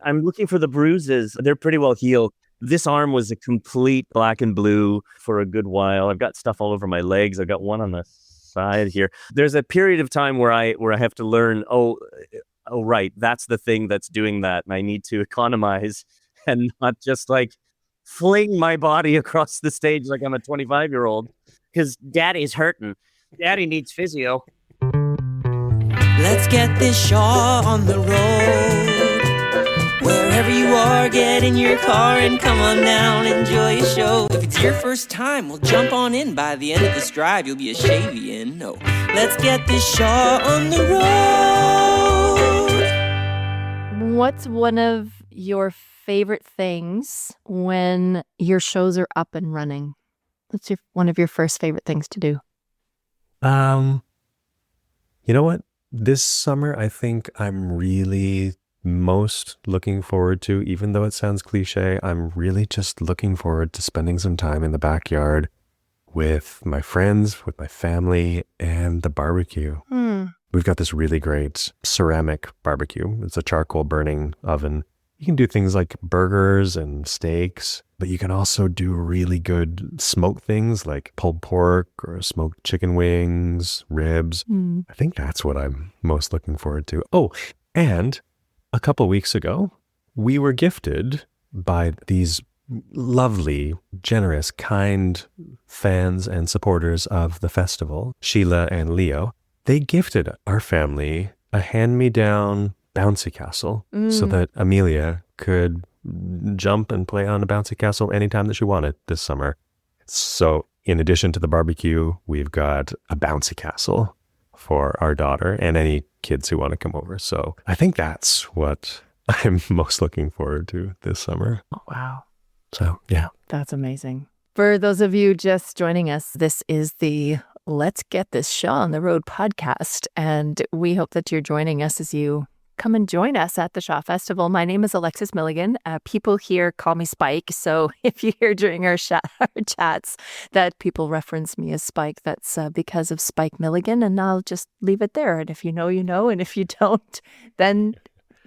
I'm looking for the bruises. They're pretty well healed. This arm was a complete black and blue for a good while. I've got stuff all over my legs. I've got one on the side here. There's a period of time where I have to learn, oh, right, that's the thing that's doing that. And I need to economize and not just like fling my body across the stage like I'm a 25-year-old because daddy's hurting. Daddy needs physio. Let's get this show on the road. Wherever you are, get in your car and come on down, enjoy a show. If it's your first time, well, jump on in. By the end of this drive, you'll be a Shavian. No, let's get this show on the road. What's one of your favorite things when your shows are up and running? What's one of your first favorite things to do? You know what? This summer, I think I'm really most looking forward to, even though it sounds cliche, I'm really just looking forward to spending some time in the backyard with my friends, with my family, and the barbecue. We've got this really great ceramic barbecue. It's a charcoal burning oven. You can do things like burgers and steaks, but you can also do really good smoked things like pulled pork or smoked chicken wings, ribs. I think that's what I'm most looking forward to. Oh, and a couple weeks ago, we were gifted by these lovely, generous, kind fans and supporters of the festival, Sheila and Leo. They gifted our family a hand-me-down bouncy castle so that Amelia could jump and play on a bouncy castle anytime that she wanted this summer. So in addition to the barbecue, we've got a bouncy castle for our daughter and any kids who want to come over. So I think that's what I'm most looking forward to this summer. Oh, wow. So, yeah. That's amazing. For those of you just joining us, this is the Let's Get This Show on the Road podcast. And we hope that you're joining us as you come and join us at the Shaw Festival. My name is Alexis Milligan. People here call me Spike. So if you hear during our chats that people reference me as Spike, that's because of Spike Milligan. And I'll just leave it there. And if you know, you know. And if you don't, then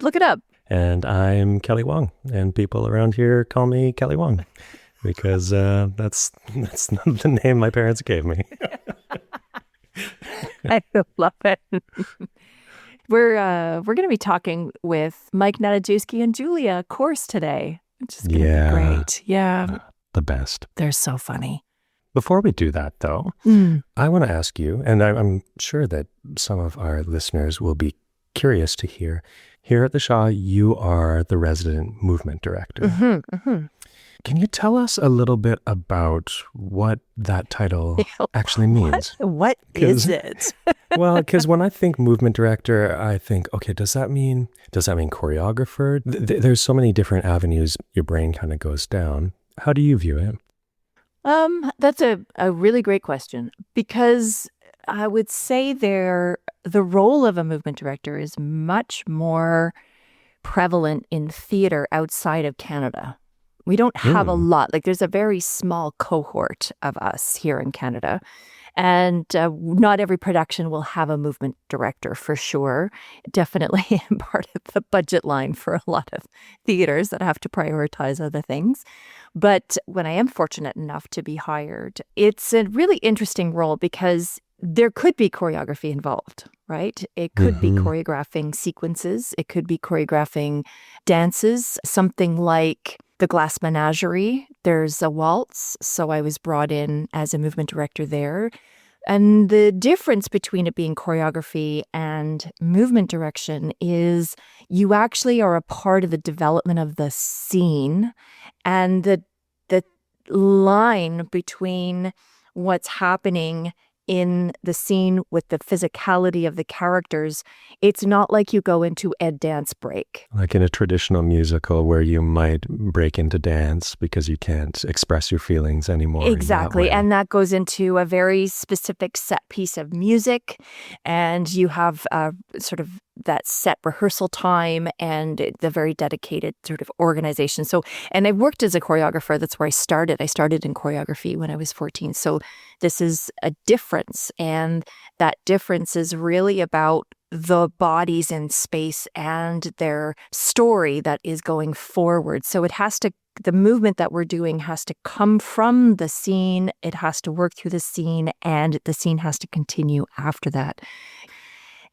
look it up. And I'm Kelly Wong. And people around here call me Kelly Wong because that's not the name my parents gave me. I love it. We're going to be talking with Mike Nadajewski and Julia Course today, which is going to be great. Yeah. The best. They're so funny. Before we do that, though, I want to ask you, and I'm sure that some of our listeners will be curious to hear, here at the Shaw, you are the resident movement director. Can you tell us a little bit about what that title actually means? What is it? Well, because when I think movement director, I think, okay, does that mean choreographer? There's so many different avenues your brain kind of goes down. How do you view it? That's a really great question, because I would say the role of a movement director is much more prevalent in theater outside of Canada. We don't have a lot. Like, there's a very small cohort of us here in Canada. And not every production will have a movement director, for sure. Definitely part of the budget line for a lot of theaters that have to prioritize other things. But when I am fortunate enough to be hired, it's a really interesting role because there could be choreography involved, right? It could be choreographing sequences. It could be choreographing dances, something like the Glass Menagerie. There's a waltz, so I was brought in as a movement director there. And the difference between it being choreography and movement direction is you actually are a part of the development of the scene, and the line between what's happening in the scene with the physicality of the characters, it's not like you go into a dance break. Like in a traditional musical where you might break into dance because you can't express your feelings anymore. Exactly. And that goes into a very specific set piece of music. And you have sort of that set rehearsal time and the very dedicated sort of organization. So, and I worked as a choreographer. That's where I started. I started in choreography when I was 14. So this is a difference. And that difference is really about the bodies in space and their story that is going forward. So the movement that we're doing has to come from the scene, it has to work through the scene, and the scene has to continue after that.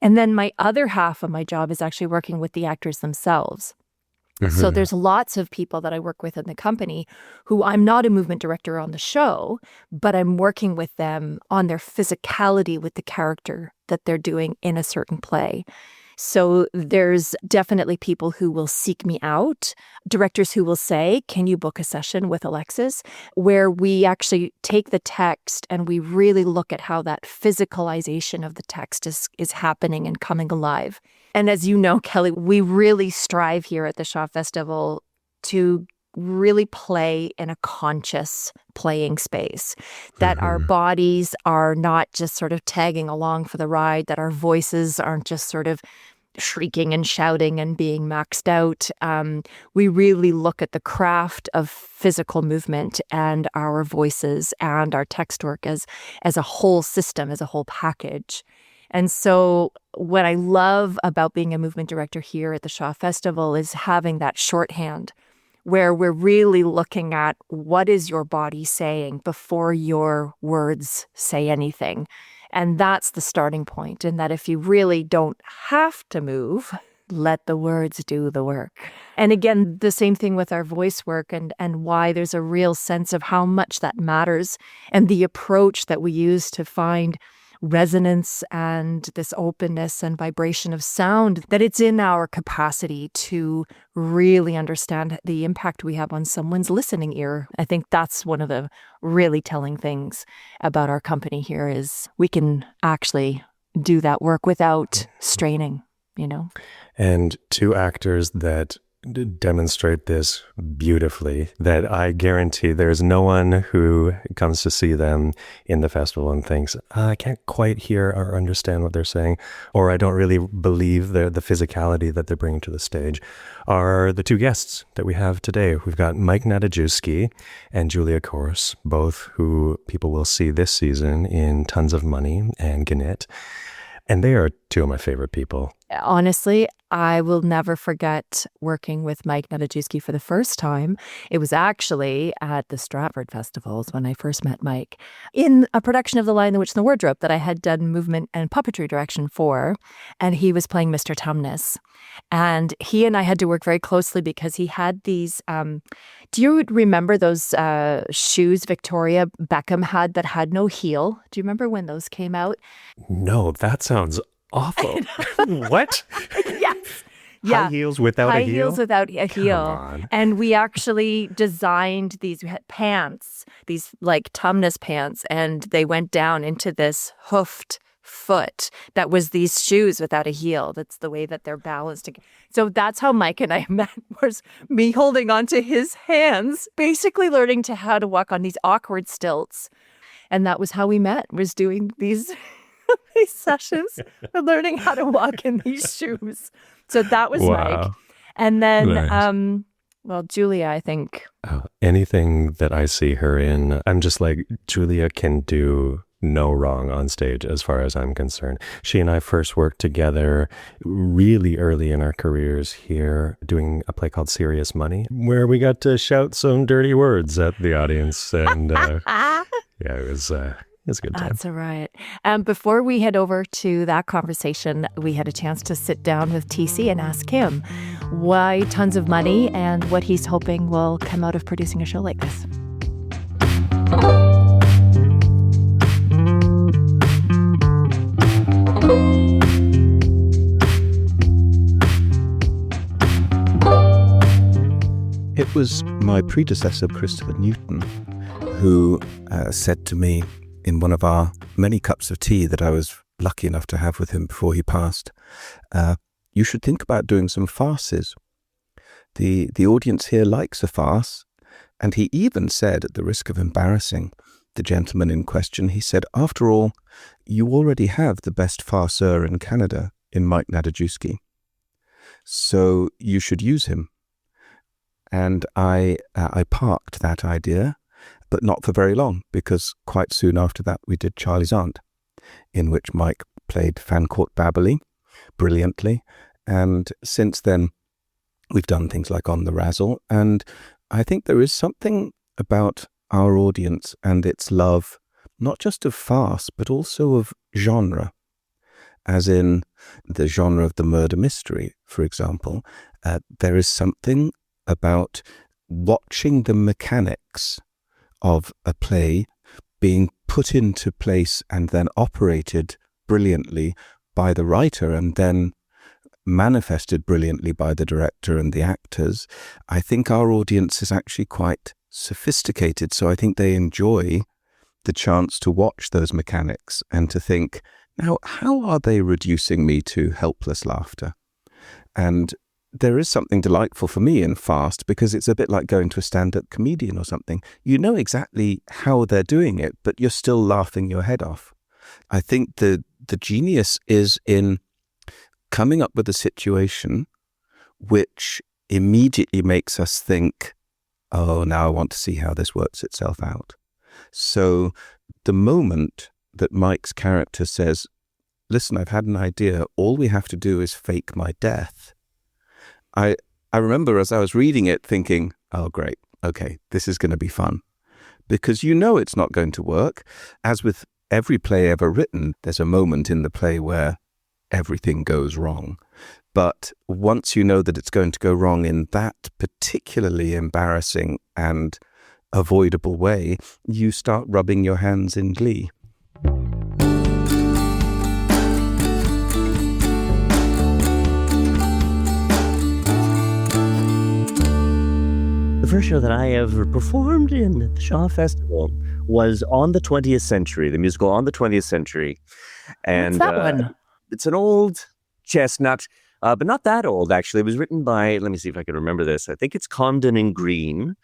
And then my other half of my job is actually working with the actors themselves. So there's lots of people that I work with in the company who I'm not a movement director on the show, but I'm working with them on their physicality with the character that they're doing in a certain play. So there's definitely people who will seek me out, directors who will say, can you book a session with Alexis, where we actually take the text and we really look at how that physicalization of the text is happening and coming alive. And as you know, Kelly, we really strive here at the Shaw Festival to really play in a conscious playing space, that our bodies are not just sort of tagging along for the ride, that our voices aren't just sort of shrieking and shouting and being maxed out. We really look at the craft of physical movement and our voices and our text work as a whole system, as a whole package. And so what I love about being a movement director here at the Shaw Festival is having that shorthand where we're really looking at what is your body saying before your words say anything. And that's the starting point, and that if you really don't have to move, let the words do the work. And again, the same thing with our voice work and why there's a real sense of how much that matters and the approach that we use to find resonance and this openness and vibration of sound, that it's in our capacity to really understand the impact we have on someone's listening ear. I think that's one of the really telling things about our company here is we can actually do that work without straining, you know? And two actors that demonstrate this beautifully, that I guarantee there's no one who comes to see them in the festival and thinks, I can't quite hear or understand what they're saying, or I don't really believe the physicality that they're bringing to the stage, are the two guests that we have today. We've got Mike Nadajewski and Julia Kors, both who people will see this season in Tons of Money and Gannett. And they are two of my favorite people. Honestly, I will never forget working with Mike Nadajewski for the first time. It was actually at the Stratford Festival when I first met Mike in a production of The Lion, the Witch, and the Wardrobe that I had done movement and puppetry direction for. And he was playing Mr. Tumnus. And he and I had to work very closely because he had these, do you remember those shoes Victoria Beckham had that had no heel? Do you remember when those came out? No, that sounds awful. What? Yes. High heels without a heel? High heels without a heel. Come on. And we actually designed these pants, these like Tumnus pants, and they went down into this hoofed foot that was these shoes without a heel. That's the way that they're balanced. So that's how Mike and I met, was me holding onto his hands, basically learning how to walk on these awkward stilts. And that was how we met, was doing these sessions and learning how to walk in these shoes. So that was Mike. And then, nice. Julia, I think. Anything that I see her in, I'm just like, Julia can do no wrong on stage as far as I'm concerned. She and I first worked together really early in our careers here doing a play called Serious Money, where we got to shout some dirty words at the audience. And yeah, it was a good time. That's all right. Before we head over to that conversation, we had a chance to sit down with TC and ask him why Tons of Money and what he's hoping will come out of producing a show like this. It was my predecessor, Christopher Newton, who said to me in one of our many cups of tea that I was lucky enough to have with him before he passed, you should think about doing some farces. The audience here likes a farce. And he even said, at the risk of embarrassing the gentleman in question, he said, after all, you already have the best farceur in Canada in Mike Nadajewski. So you should use him. And I parked that idea, but not for very long, because quite soon after that we did Charlie's Aunt, in which Mike played Fancourt Babberley, brilliantly. And since then, we've done things like On the Razzle. And I think there is something about our audience and its love, not just of farce, but also of genre, as in the genre of the murder mystery, for example. There is something about watching the mechanics of a play being put into place and then operated brilliantly by the writer and then manifested brilliantly by the director and the actors. I think our audience is actually quite sophisticated, so I think they enjoy the chance to watch those mechanics and to think, now, how are they reducing me to helpless laughter? And there is something delightful for me in farce because it's a bit like going to a stand-up comedian or something. You know exactly how they're doing it, but you're still laughing your head off. I think the genius is in coming up with a situation which immediately makes us think, oh, now I want to see how this works itself out. So the moment that Mike's character says, listen, I've had an idea, all we have to do is fake my death. I remember as I was reading it thinking, oh, great, okay, this is going to be fun. Because you know it's not going to work. As with every play ever written, there's a moment in the play where everything goes wrong. But once you know that it's going to go wrong in that particularly embarrassing and avoidable way, you start rubbing your hands in glee. The first show that I ever performed in the Shaw Festival was On the 20th Century, the musical On the 20th Century. And what's that one? It's an old chestnut, but not that old, actually. It was written by, let me see if I can remember this. I think it's Condon and Green.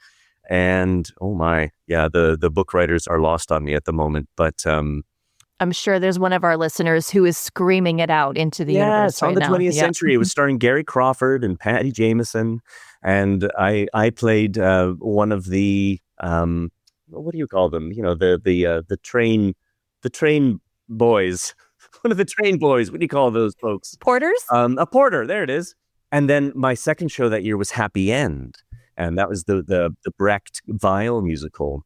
And, oh my, yeah, the book writers are lost on me at the moment. But I'm sure there's one of our listeners who is screaming it out into the universe On right the now. 20th Century. It was starring Gary Crawford and Patty Jameson. And I played one of the, what do you call them? You know, the train boys. One of the train boys. What do you call those folks? Porters? A porter. There it is. And then my second show that year was Happy End. And that was the Brecht Weill musical.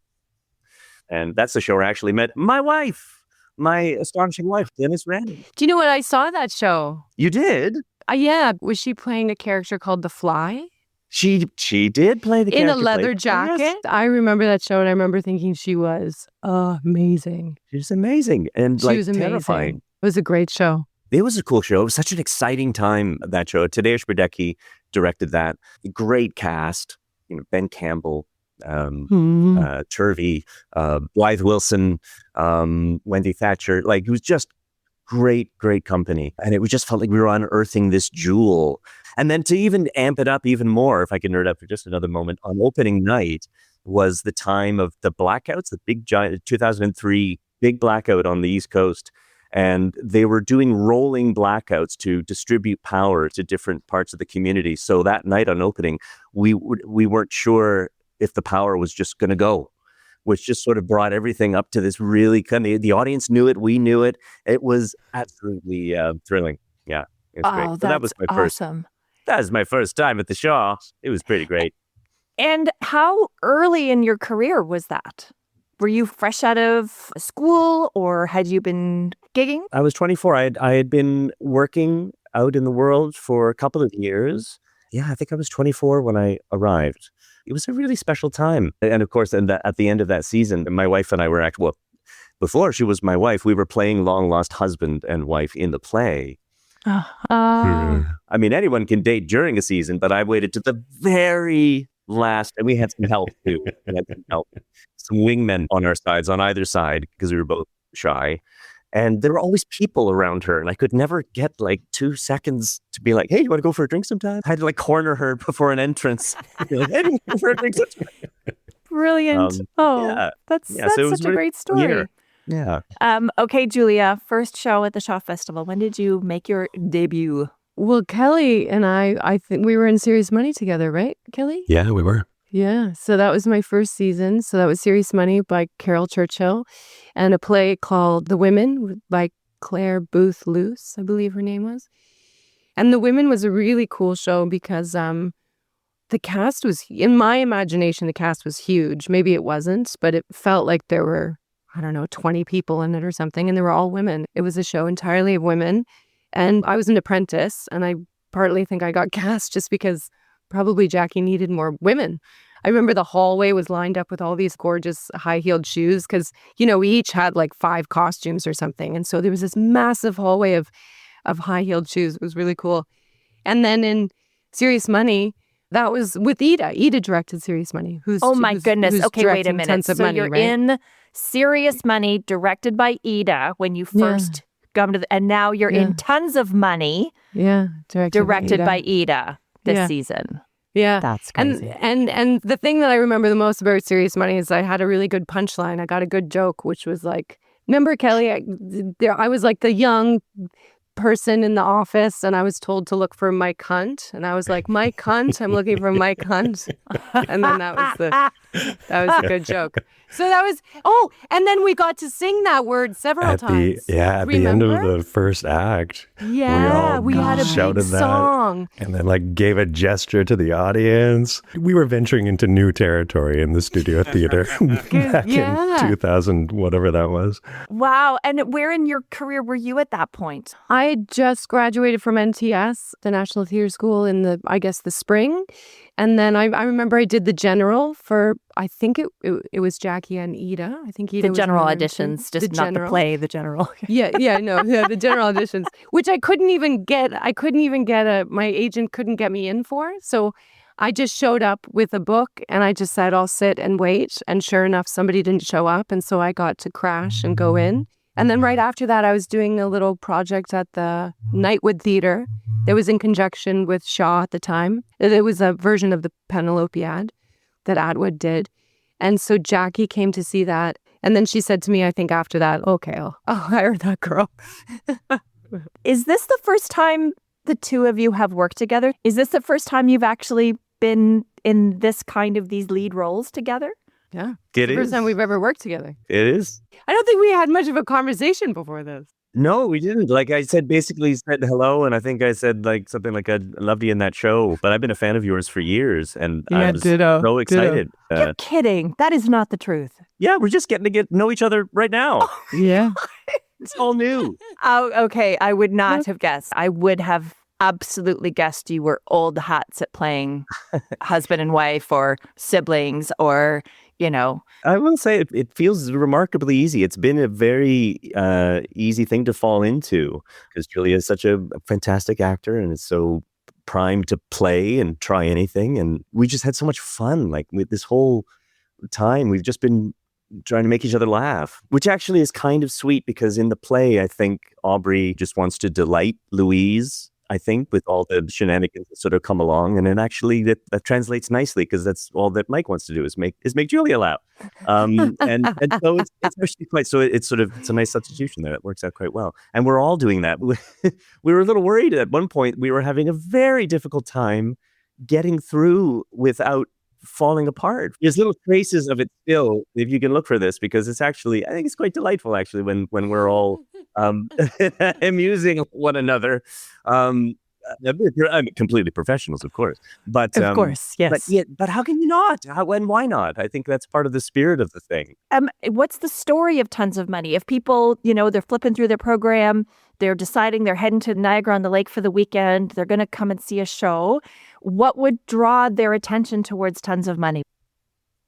And that's the show where I actually met my wife, my astonishing wife, Dennis Ranny. Do you know what? I saw that show. You did? Yeah. Was she playing a character called The Fly? She did play the character. In a leather played. jacket? Yes. I remember that show, and I remember thinking she was amazing. She was amazing and She was amazing. terrifying. It was a great show. It was a cool show. It was such an exciting time, that show. Tadeusz Brodecki directed that. Great cast. You know, Ben Campbell, Turvey, Blythe Wilson, Wendy Thatcher. Like, it was just great company. And it just felt like we were unearthing this jewel. And then to even amp it up even more, if I can nerd up for just another moment, on opening night was the time of the blackouts, the big giant 2003 big blackout on the East Coast. And they were doing rolling blackouts to distribute power to different parts of the community. So that night on opening, we weren't sure if the power was just going to go, which just sort of brought everything up to this really kind of, the audience knew it, we knew it. It was absolutely thrilling. Yeah, it was great. So that was my awesome. That was my first time at the Shaw. It was pretty great. And how early in your career was that? Were you fresh out of school or had you been gigging? I was 24. I had been working out in the world for a couple of years. Yeah, I think I was 24 when I arrived. It was a really special time. And of course, at the end of that season, my wife and I were actually, well, before she was my wife, we were playing long lost husband and wife in the play. I mean, anyone can date during a season, but I waited to the very last, and we had some help too. Some wingmen on our sides, on either side, because we were both shy. And there were always people around her, and I could never get like 2 seconds to be like, hey, you want to go for a drink sometime? I had to like corner her before an entrance. Be like, hey, do you want to go for a drink sometime? Brilliant. That's so such a great story. Yeah. Okay, Julia, first show at the Shaw Festival. When did you make your debut? Well, Kelly and I think we were in Serious Money together, right, Kelly? Yeah, we were. Yeah, so that was my first season. So that was Serious Money by Carol Churchill and a play called The Women by Claire Booth Luce, I believe her name was. And The Women was a really cool show because the cast was, in my imagination, the cast was huge. Maybe it wasn't, but it felt like there were, I don't know, 20 people in it or something, and they were all women. It was a show entirely of women. And I was an apprentice, and I partly think I got cast just because probably Jackie needed more women. I remember the hallway was lined up with all these gorgeous high-heeled shoes because, you know, we each had like 5 costumes or something. And so there was this massive hallway of high-heeled shoes. It was really cool. And then in Serious Money, that was with Ida. Ida directed Serious Money. Oh my goodness. Okay, wait a minute. Tons of So Money, you're right? in Serious Money, directed by Ida when you first come to and now you're in Tons of Money, directed by Ida this season. Yeah. That's crazy. And the thing that I remember the most about Serious Money is I had a really good punchline. I got a good joke, which was like, remember, Kelly, I was like the young person in the office and I was told to look for Mike Hunt. And I was like, Mike Hunt? I'm looking for Mike Hunt. And then that was a good joke. So that was, and then we got to sing that word several times. At the end of the first act. Yeah, we had a shouted big song. And then like gave a gesture to the audience. We were venturing into new territory in the studio theater back in 2000, whatever that was. Wow. And where in your career were you at that point? I had just graduated from NTS, the National Theatre School, in the spring. And then I remember I did the general for, I think it was Jackie and Ida. I think Ida the was general auditions, just not the play, the general. the general auditions, which I couldn't even get my agent couldn't get me in for. So I just showed up with a book and I just said, I'll sit and wait. And sure enough, somebody didn't show up. And so I got to crash and go in. And then right after that, I was doing a little project at the Nightwood Theatre that was in conjunction with Shaw at the time. It was a version of the Penelopiad that Atwood did. And so Jackie came to see that. And then she said to me, I think after that, okay, I'll hire that girl. Is this the first time the two of you have worked together? Is this the first time you've actually been in this kind of these lead roles together? Yeah. It is. The first time we've ever worked together. It is. I don't think we had much of a conversation before this. No, we didn't. Like I said, basically said hello, and I think I said like something like I loved you in that show. But I've been a fan of yours for years, and I was so excited. You're kidding. That is not the truth. Yeah, we're just getting to know each other right now. Yeah. It's all new. Oh, okay. I would not have guessed. I would have absolutely guessed you were old hats at playing husband and wife or siblings or, you know. I will say it feels remarkably easy. It's been a very easy thing to fall into because Julia is such a fantastic actor and is so primed to play and try anything. And we just had so much fun. Like with this whole time, we've just been trying to make each other laugh, which actually is kind of sweet because in the play, I think Aubrey just wants to delight Louise, I think, with all the shenanigans that sort of come along. And then actually that translates nicely because that's all that Mike wants to do is make Julia laugh. And so it's actually quite, so it's a nice substitution there. It works out quite well. And we're all doing that. We were a little worried at one point. We were having a very difficult time getting through without falling apart. There's little traces of it still, if you can look for this, because it's actually, I think it's quite delightful actually when we're all amusing one another. I'm completely professionals, of course, but of course, yes. But how can you not? Why not? I think that's part of the spirit of the thing. What's the story of Tons of Money? If people, they're flipping through their program, they're deciding they're heading to Niagara-on-the-Lake for the weekend, they're going to come and see a show, what would draw their attention towards Tons of Money?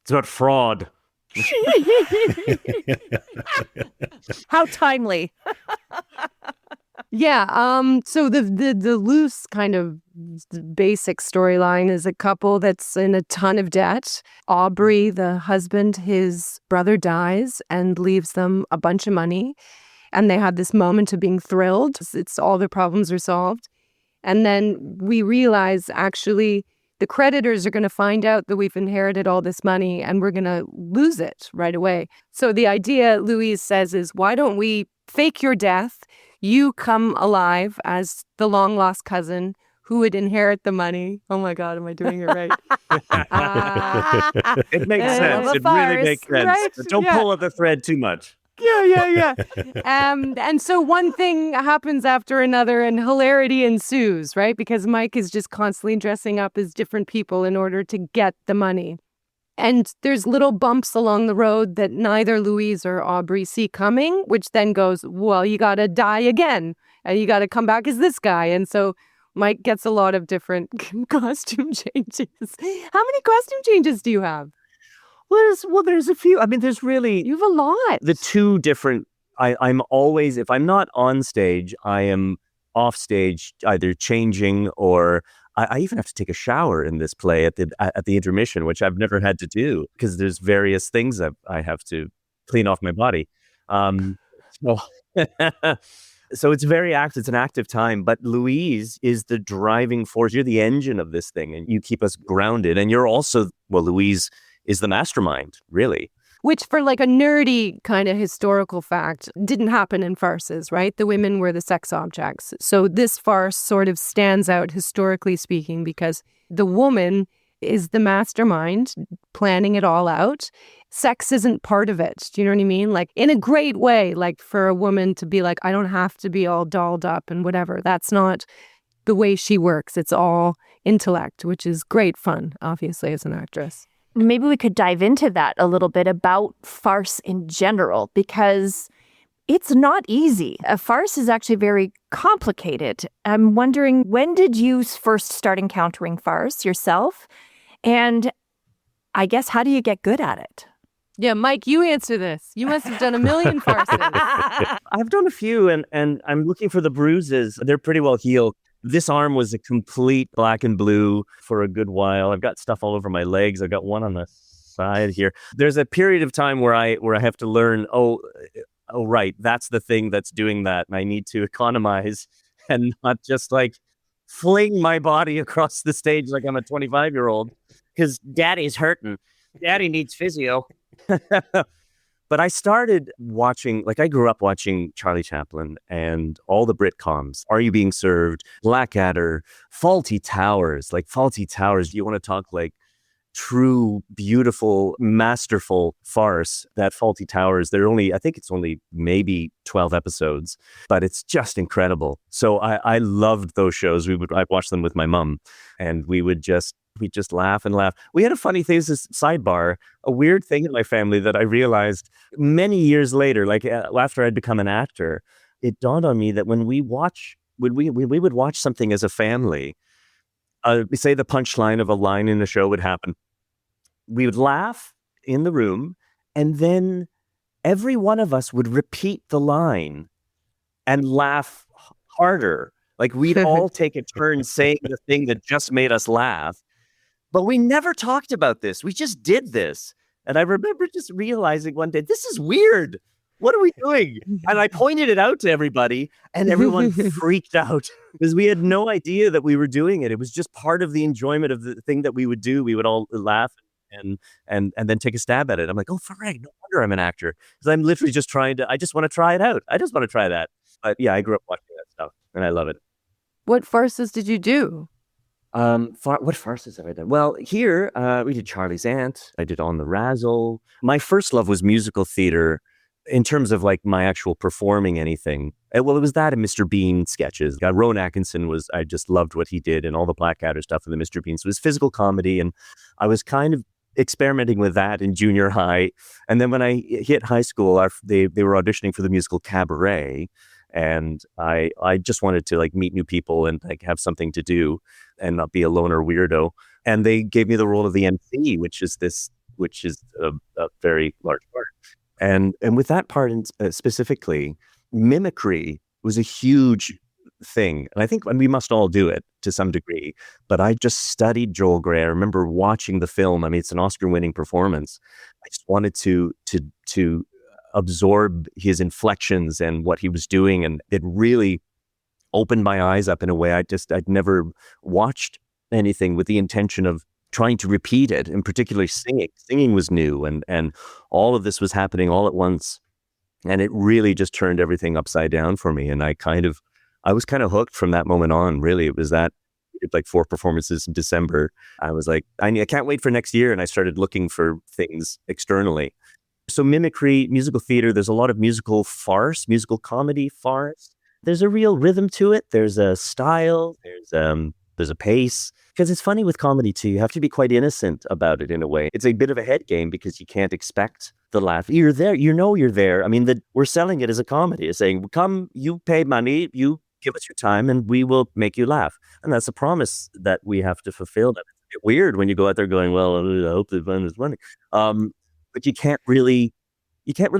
It's about fraud. How timely. Yeah. So the loose kind of basic storyline is a couple that's in a ton of debt. Aubrey, the husband, his brother dies and leaves them a bunch of money. And they have this moment of being thrilled. It's all their problems are solved. And then we realize actually the creditors are going to find out that we've inherited all this money and we're going to lose it right away. So the idea, Louise says, is why don't we fake your death? You come alive as the long-lost cousin who would inherit the money. Oh my God, am I doing it right? It makes sense. It really makes sense. Right? But don't pull at the thread too much. Yeah. And so one thing happens after another and hilarity ensues, right? Because Mike is just constantly dressing up as different people in order to get the money. And there's little bumps along the road that neither Louise or Aubrey see coming, which then goes, well, you got to die again and you got to come back as this guy. And so Mike gets a lot of different costume changes. How many costume changes do you have? Well, there's a few. I mean, there's really You have a lot. the two different. I'm always, if I'm not on stage, I am off stage, either changing or I even have to take a shower in this play at the intermission, which I've never had to do because there's various things that I have to clean off my body. So, so it's very active. It's an active time. But Louise is the driving force. You're the engine of this thing, and you keep us grounded. And you're also, well, Louise is the mastermind, really. Which, for like a nerdy kind of historical fact, didn't happen in farces, right? The women were the sex objects. So this farce sort of stands out historically speaking because the woman is the mastermind planning it all out. Sex isn't part of it. Do you know what I mean? Like in a great way, like for a woman to be like, I don't have to be all dolled up and whatever. That's not the way she works. It's all intellect, which is great fun, obviously, as an actress. Maybe we could dive into that a little bit about farce in general, because it's not easy. A farce is actually very complicated. I'm wondering, when did you first start encountering farce yourself? And I guess, how do you get good at it? Yeah, Mike, you answer this. You must have done a million farces. I've done a few, and I'm looking for the bruises. They're pretty well healed. This arm was a complete black and blue for a good while. I've got stuff all over my legs. I've got one on the side here. There's a period of time where I have to learn, oh, right, that's the thing that's doing that. And I need to economize and not just like fling my body across the stage like I'm a 25-year-old because daddy's hurting. Daddy needs physio. But I started watching, like I grew up watching Charlie Chaplin and all the Britcoms, Are You Being Served, Blackadder, Fawlty Towers. Like Fawlty Towers, you want to talk like true, beautiful, masterful farce. That Fawlty Towers, I think it's only maybe 12 episodes, but it's just incredible. So I loved those shows. I'd watch them with my mom and we'd just laugh and laugh. We had a funny thing, this sidebar, a weird thing in my family that I realized many years later, like after I'd become an actor, it dawned on me that when we would watch something as a family, say the punchline of a line in a show would happen, we would laugh in the room, and then every one of us would repeat the line and laugh harder. Like we'd all take a turn saying the thing that just made us laugh. But we never talked about this. We just did this. And I remember just realizing one day, this is weird. What are we doing? And I pointed it out to everybody and everyone freaked out because we had no idea that we were doing it. It was just part of the enjoyment of the thing that we would do. We would all laugh and then take a stab at it. I'm like, oh, Frank, no wonder I'm an actor. Because I'm literally just I just want to try it out. I just want to try that. But yeah, I grew up watching that stuff and I love it. What farces did you do? What farces have I done? Well, here we did Charlie's Aunt. I did On the Razzle. My first love was musical theater in terms of like my actual performing anything. Well, it was that and Mr. Bean sketches. Rowan Atkinson I just loved what he did and all the Blackadder stuff and the Mr. Bean. So it was physical comedy. And I was kind of experimenting with that in junior high. And then when I hit high school, they were auditioning for the musical Cabaret. And I just wanted to like meet new people and like have something to do and not be a loner weirdo. And they gave me the role of the MC, which is a very large part. And with that part specifically, mimicry was a huge thing. And I think we must all do it to some degree. But I just studied Joel Grey. I remember watching the film. I mean, it's an Oscar-winning performance. I just wanted to absorb his inflections and what he was doing, and it really opened my eyes up in a way I'd never watched anything with the intention of trying to repeat it, and particularly singing was new, and all of this was happening all at once, and it really just turned everything upside down for me. And I was kind of hooked from that moment on. Really, it was that like 4 performances in December. I was like, I can't wait for next year, and I started looking for things externally. So mimicry, musical theater, there's a lot of musical farce, musical comedy farce. There's a real rhythm to it. There's a style. There's a pace. Because it's funny with comedy too. You have to be quite innocent about it in a way. It's a bit of a head game because you can't expect the laugh. You're there. You know you're there. I mean, we're selling it as a comedy. It's saying, come, you pay money, you give us your time, and we will make you laugh. And that's a promise that we have to fulfill. That it's a bit weird when you go out there going, well, I hope they find this money. But you can't really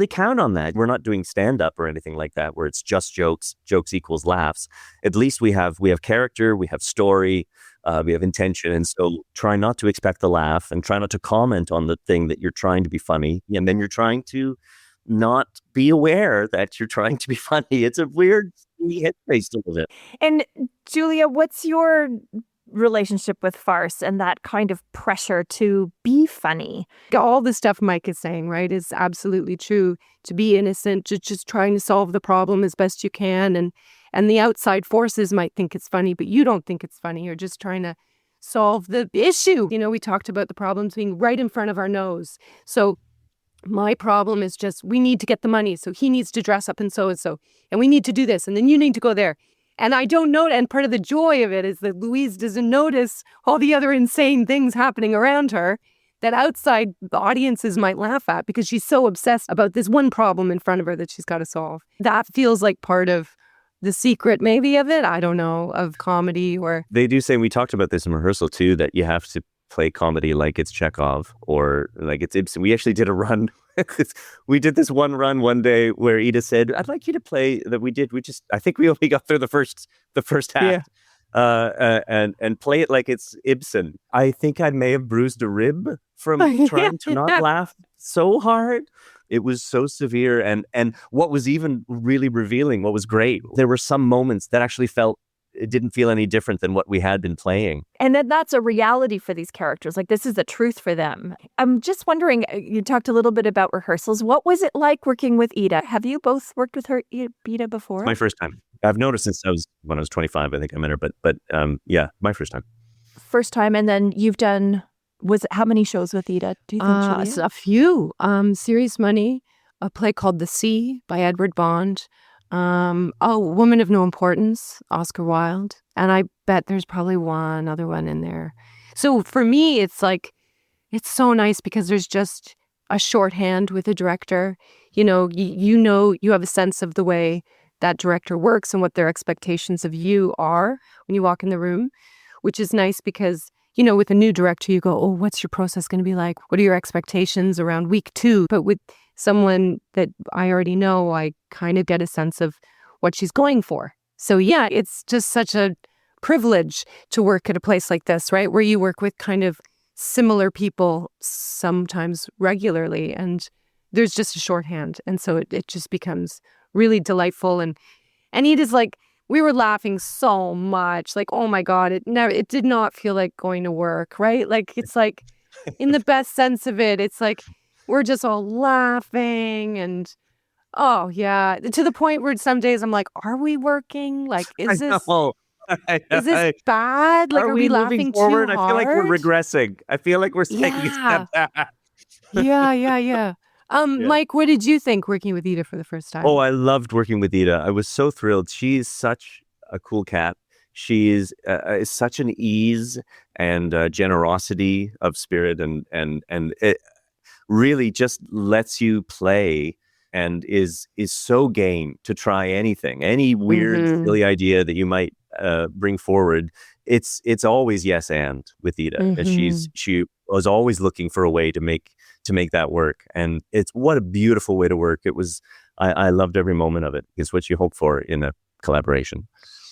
count on that. We're not doing stand-up or anything like that, where it's just jokes equals laughs. At least we have character, we have story, we have intention. And so try not to expect the laugh and try not to comment on the thing that you're trying to be funny. And then you're trying to not be aware that you're trying to be funny. It's a weird headspace to live in. And Julia, what's your relationship with farce and that kind of pressure to be funny? All the stuff Mike is saying, right, is absolutely true. To be innocent, to just trying to solve the problem as best you can. And the outside forces might think it's funny, but you don't think it's funny. You're just trying to solve the issue. You know, we talked about the problems being right in front of our nose. So my problem is just, we need to get the money. So he needs to dress up and so. And we need to do this. And then you need to go there. And I don't know. And part of the joy of it is that Louise doesn't notice all the other insane things happening around her that outside audiences might laugh at because she's so obsessed about this one problem in front of her that she's got to solve. That feels like part of the secret maybe of it. I don't know, of comedy. Or they do say, we talked about this in rehearsal too, that you have to play comedy like it's Chekhov or like it's Ibsen. We actually did a run. We did this one run one day where Ida said, I'd like you to play that I think we only got through the first act. And play it like it's Ibsen. I think I may have bruised a rib from trying to not laugh so hard. It was so severe. And what was even really revealing, what was great, there were some moments that actually it didn't feel any different than what we had been playing. And then that's a reality for these characters. Like, this is the truth for them. I'm just wondering, you talked a little bit about rehearsals. What was it like working with Ida? Have you both worked with her, Ida, before? It's my first time. I've noticed since when I was 25, I think I met her. But yeah, my first time. First time. And then you've done, how many shows with Ida, do you think, Julia? A few. Serious Money, a play called The Sea by Edward Bond. Woman of No Importance, Oscar Wilde. And I bet there's probably one other one in there. So for me, it's like, it's so nice because there's just a shorthand with a director. You know, you have a sense of the way that director works and what their expectations of you are when you walk in the room, which is nice because, you know, with a new director, you go, oh, what's your process going to be like? What are your expectations around week 2? But with someone that I already know, I kind of get a sense of what she's going for. So yeah, it's just such a privilege to work at a place like this, right? Where you work with kind of similar people sometimes regularly, and there's just a shorthand. And so it just becomes really delightful. And it is like, we were laughing so much, like, oh my God, it did not feel like going to work, right? Like, it's like, in the best sense of it, it's like, we're just all laughing and, oh yeah, to the point where some days I'm like, are we working? Like, is this bad? Like, are we laughing forward? too hard? I feel like we're regressing. I feel like we're taking a step back. Yeah. Mike, what did you think working with Ida for the first time? Oh, I loved working with Ida. I was so thrilled. She is such a cool cat. She is such an ease and generosity of spirit, and it really just lets you play and is so game to try anything, any weird, silly idea that you might bring forward. It's always yes and with Ida. And she was always looking for a way to make that work. And it's what a beautiful way to work. It was, I loved every moment of it. It's what you hope for in a collaboration.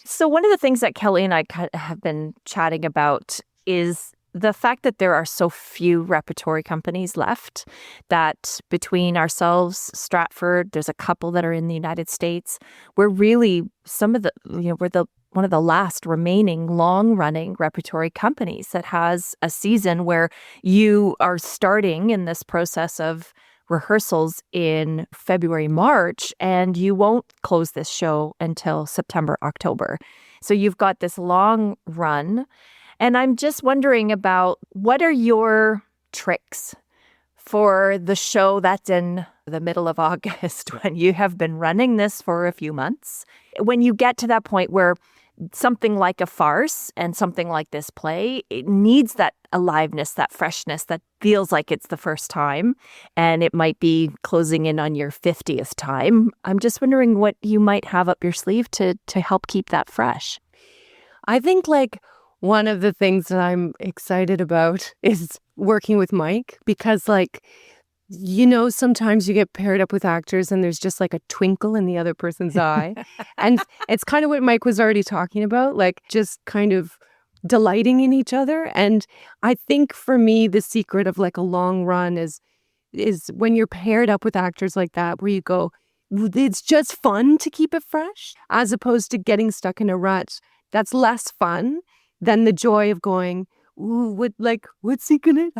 So one of the things that Kelly and I have been chatting about is the fact that there are so few repertory companies left, that between ourselves, Stratford, there's a couple that are in the United States. We're really one of the last remaining long-running repertory companies that has a season where you are starting in this process of rehearsals in February, March, and you won't close this show until September, October. So you've got this long run. And I'm just wondering about, what are your tricks for the show that's in the middle of August, when you have been running this for a few months, when you get to that point where something like a farce and something like this play, it needs that aliveness, that freshness that feels like it's the first time, and it might be closing in on your 50th time. I'm just wondering what you might have up your sleeve to help keep that fresh. I think like one of the things that I'm excited about is working with Mike, because like, you know, sometimes you get paired up with actors and there's just like a twinkle in the other person's eye. And it's kind of what Mike was already talking about, like just kind of delighting in each other. And I think for me, the secret of like a long run is when you're paired up with actors like that, where you go, it's just fun to keep it fresh, as opposed to getting stuck in a rut. That's less fun than the joy of going, ooh, how's he gonna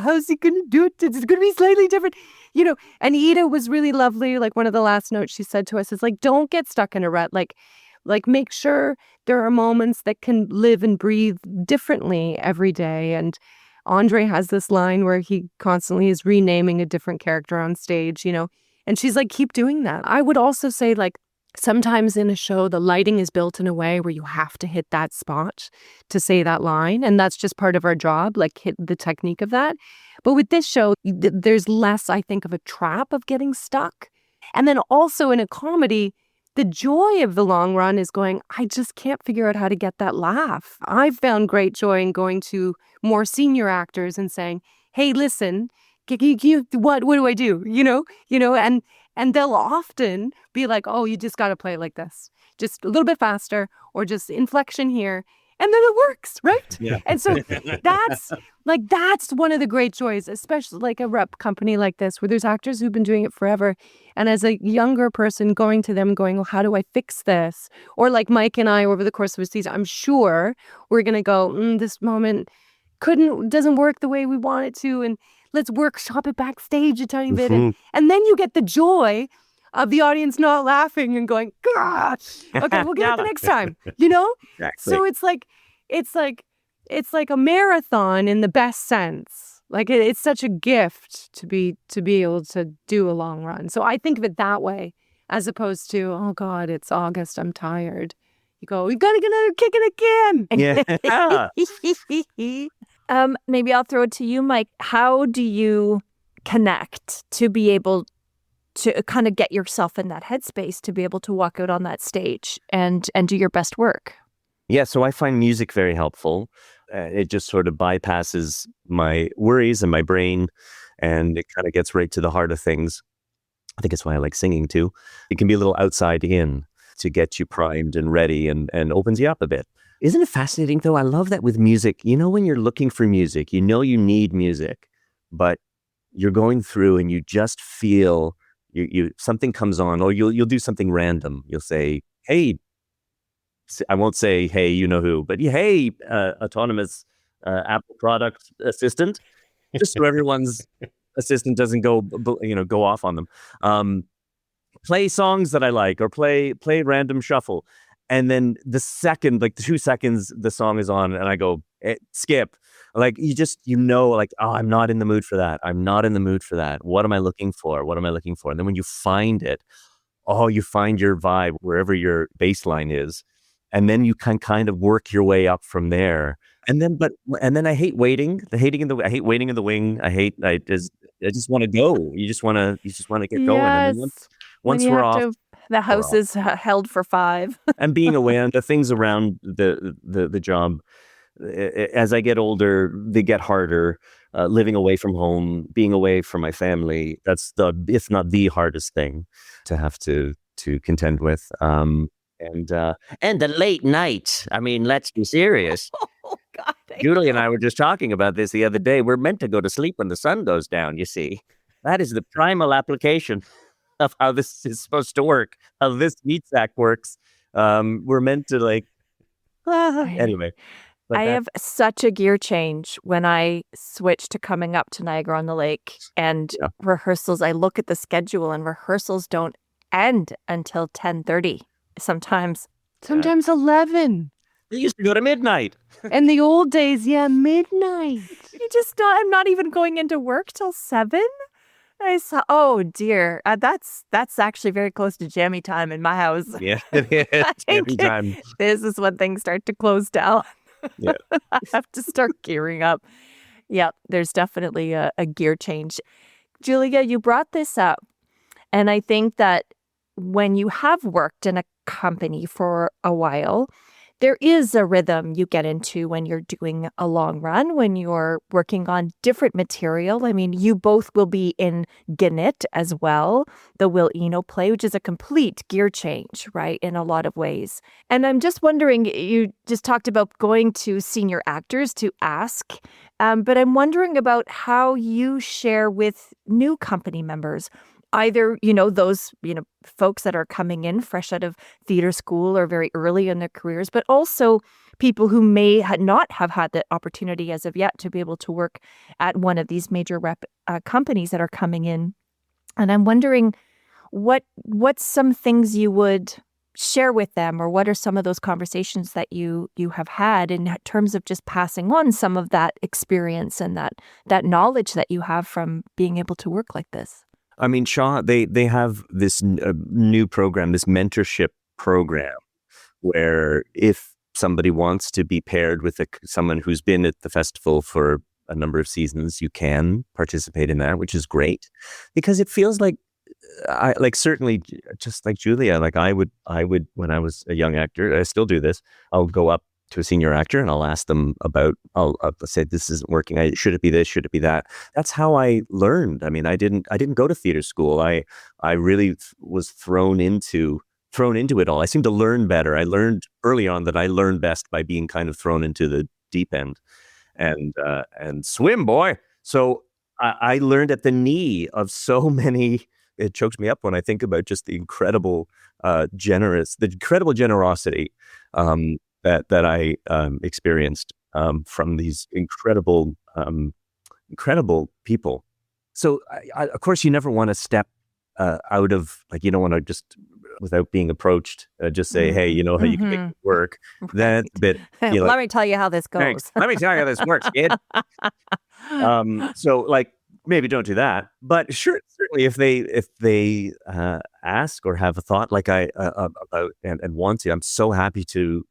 do it? It's gonna be slightly different, you know. And Ida was really lovely. Like one of the last notes she said to us is like, don't get stuck in a rut. Like make sure there are moments that can live and breathe differently every day. And Andre has this line where he constantly is renaming a different character on stage, you know. And she's like, keep doing that. I would also say like, sometimes in a show, the lighting is built in a way where you have to hit that spot to say that line. And that's just part of our job, like hit the technique of that. But with this show, there's less, I think, of a trap of getting stuck. And then also in a comedy, the joy of the long run is going, I just can't figure out how to get that laugh. I've found great joy in going to more senior actors and saying, hey, listen, what do I do? And they'll often be like, oh, you just got to play it like this. Just a little bit faster, or just inflection here. And then it works, right? Yeah. And so that's one of the great joys, especially like a rep company like this, where there's actors who've been doing it forever. And as a younger person going to them going, well, how do I fix this? Or like Mike and I over the course of a season, I'm sure we're going to go, this moment doesn't work the way we want it to. And let's workshop it backstage a tiny bit. And then you get the joy of the audience not laughing and going, gosh, okay, we'll get it the next time, you know? Exactly. So it's like a marathon in the best sense. Like it's such a gift to be able to do a long run. So I think of it that way, as opposed to, oh God, it's August, I'm tired. You go, we gotta get another kick it again. Yeah. Maybe I'll throw it to you, Mike. How do you connect to be able to kind of get yourself in that headspace to be able to walk out on that stage and do your best work? Yeah, so I find music very helpful. It just sort of bypasses my worries and my brain, and it kind of gets right to the heart of things. I think it's why I like singing too. It can be a little outside in to get you primed and ready and opens you up a bit. Isn't it fascinating though? I love that with music. You know, when you're looking for music, you know you need music, but you're going through and you just feel you something comes on, or you'll do something random. You'll say, hey, I won't say, hey, you know who, but hey, autonomous Apple product assistant, just so everyone's assistant doesn't go off on them. Play songs that I like, or play random shuffle. And then the second, like 2 seconds, the song is on and I go, skip. Like like, oh, I'm not in the mood for that. I'm not in the mood for that. What am I looking for? What am I looking for? And then when you find it, you find your vibe wherever your baseline is. And then you can kind of work your way up from there. And then I hate waiting. I hate waiting in the wing. I just want to go. You just want to get going. And then once we're off, the house is held for 5. And being away on the things around the job, as I get older, they get harder. Living away from home, being away from my family, that's if not the hardest thing to have to contend with. And the late night. I mean, let's be serious. Oh God, Julie and I were just talking about this the other day. We're meant to go to sleep when the sun goes down. You see, that is the primal application of how this is supposed to work. How this meat sack works. We're meant to anyway. I have such a gear change when I switch to coming up to Niagara-on-the-Lake and rehearsals. I look at the schedule and rehearsals don't end until 10:30. Sometimes 11. They used to go to midnight. In the old days, midnight. I'm not even going into work till 7. I saw. Oh dear, that's actually very close to jammy time in my house. Yeah, it is. Every think time. this is when things start to close down. Yeah. I have to start gearing up. Yeah, there's definitely a gear change. Julia, you brought this up, and I think that when you have worked in a company for a while, there is a rhythm you get into when you're doing a long run, when you're working on different material. I mean, you both will be in Gannett as well, the Will Eno play, which is a complete gear change, right, in a lot of ways. And I'm just wondering, you just talked about going to senior actors to ask, but I'm wondering about how you share with new company members. Either, those, folks that are coming in fresh out of theater school or very early in their careers, but also people who may not have had the opportunity as of yet to be able to work at one of these major companies that are coming in. And I'm wondering what's some things you would share with them, or what are some of those conversations that you have had in terms of just passing on some of that experience and that knowledge that you have from being able to work like this? I mean, Shaw, they have this new program, this mentorship program, where if somebody wants to be paired with someone who's been at the festival for a number of seasons, you can participate in that, which is great, because it feels like, certainly just like Julia, like I would when I was a young actor, I still do this. I'll go up to a senior actor and I'll ask them about, I'll say, this isn't working. Should it be this? Should it be that? That's how I learned. I mean, I didn't go to theater school. I really was thrown into it all. I seemed to learn better. I learned early on that I learned best by being kind of thrown into the deep end and swim, boy. So I learned at the knee of so many. It chokes me up when I think about just the incredible generosity that I experienced from these incredible people. So, of course, you never want to step out of, like, you don't want to just, without being approached, just say, hey, you know how you can make it work. Right. That's a bit. Let me tell you how this goes. Thanks. Let me tell you how this works, kid. So, like, maybe don't do that. But sure, certainly, if they ask or have a thought like I about and want to, I'm so happy to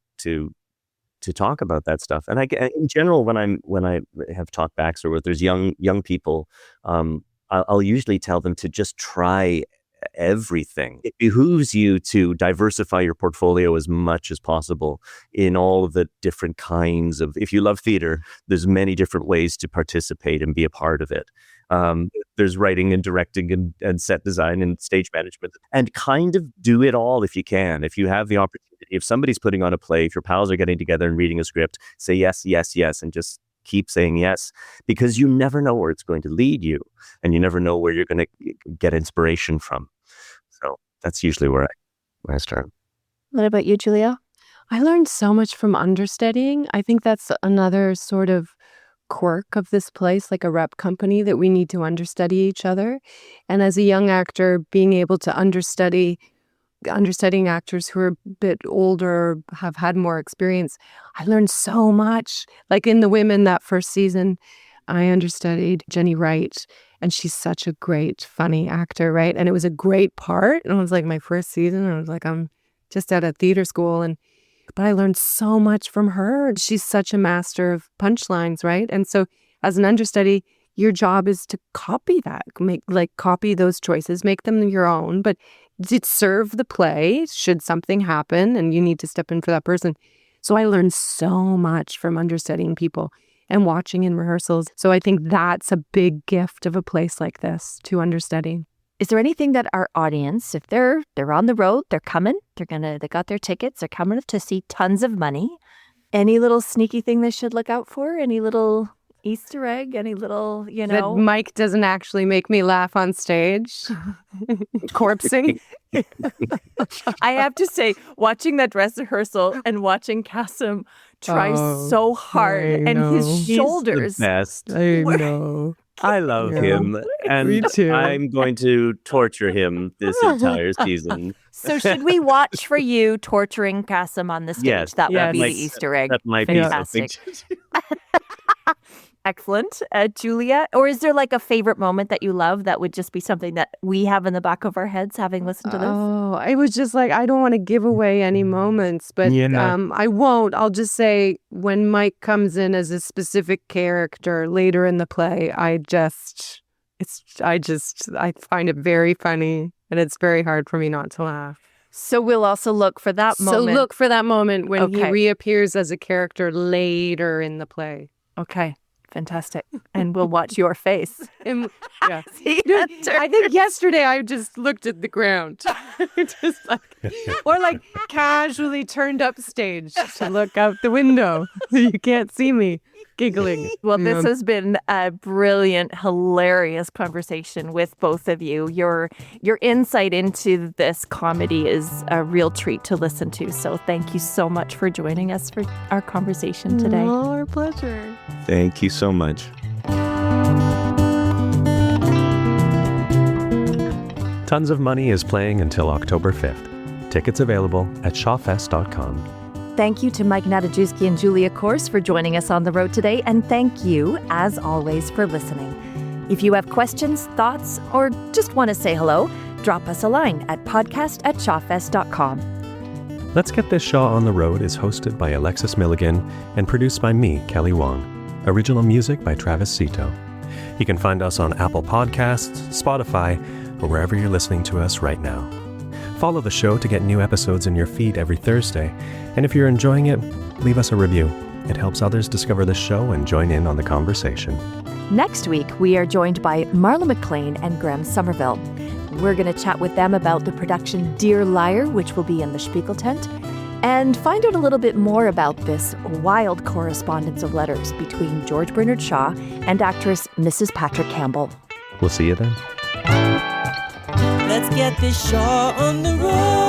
talk about that stuff. And in general, when I have talkbacks or where there's young people, I'll usually tell them to just try everything. It behooves you to diversify your portfolio as much as possible in all of the different kinds of, if you love theater, there's many different ways to participate and be a part of it. There's writing and directing and set design and stage management, and kind of do it all if you can. If you have the opportunity, if somebody's putting on a play, if your pals are getting together and reading a script, say yes, yes, yes, and just keep saying yes, because you never know where it's going to lead you, and you never know where you're going to get inspiration from. So that's usually where I start. What about you, Julia? I learned so much from understudying. I think that's another sort of quirk of this place, like a rep company, that we need to understudy each other. And as a young actor, being able to understudying actors who are a bit older, have had more experience, I learned so much. Like in The Women, that first season, I understudied Jenny Wright, and she's such a great, funny actor, right? And it was a great part. And it was like my first season. I was like, I'm just out of theater school, but I learned so much from her. She's such a master of punchlines, right? And so as an understudy, your job is to copy that, copy those choices, make them your own, but to serve the play should something happen and you need to step in for that person. So I learned so much from understudying people and watching in rehearsals. So I think that's a big gift of a place like this, to understudy. Is there anything that our audience, if they're on the road, they're coming, they got their tickets, they're coming to see tons of money, any little sneaky thing they should look out for? Any little Easter egg? Any little, That Mike doesn't actually make me laugh on stage? Corpsing? I have to say, watching that dress rehearsal and watching Kasim try so hard, and his shoulders. He's the best. I know. I love him, and Me too. I'm going to torture him this entire season. So should we watch for you torturing Kasim on the stage? Yes, that would be might- the Easter egg. That might Fantastic. be something. Excellent. Julia, or is there like a favorite moment that you love that would just be something that we have in the back of our heads having listened to this? Oh, I was just like, I don't want to give away any moments, but I won't. I'll just say when Mike comes in as a specific character later in the play, I find it very funny, and it's very hard for me not to laugh. So we'll also look for that moment. So look for that moment when he reappears as a character later in the play. Okay. Fantastic. And we'll watch your face. Yeah. I think yesterday I just looked at the ground. Or like casually turned up stage to look out the window. You can't see me giggling. Well, this has been a brilliant, hilarious conversation with both of you. Your insight into this comedy is a real treat to listen to. So thank you so much for joining us for our conversation today. Our pleasure. Thank you so much. Tons of Money is playing until October 5th. Tickets available at shawfest.com. Thank you to Mike Nadajewski and Julia Corse for joining us on the road today, and thank you, as always, for listening. If you have questions, thoughts, or just want to say hello, drop us a line at podcast@shawfest.com. Let's Get This Shaw on the Road is hosted by Alexis Milligan and produced by me, Kelly Wong. Original music by Travis Cito. You can find us on Apple Podcasts, Spotify, or wherever you're listening to us right now. Follow the show to get new episodes in your feed every Thursday. And if you're enjoying it, leave us a review. It helps others discover the show and join in on the conversation. Next week, we are joined by Marla McLean and Graham Somerville. We're going to chat with them about the production Dear Liar, which will be in the Spiegel tent, and find out a little bit more about this wild correspondence of letters between George Bernard Shaw and actress Mrs. Patrick Campbell. We'll see you then. Let's get this show on the road.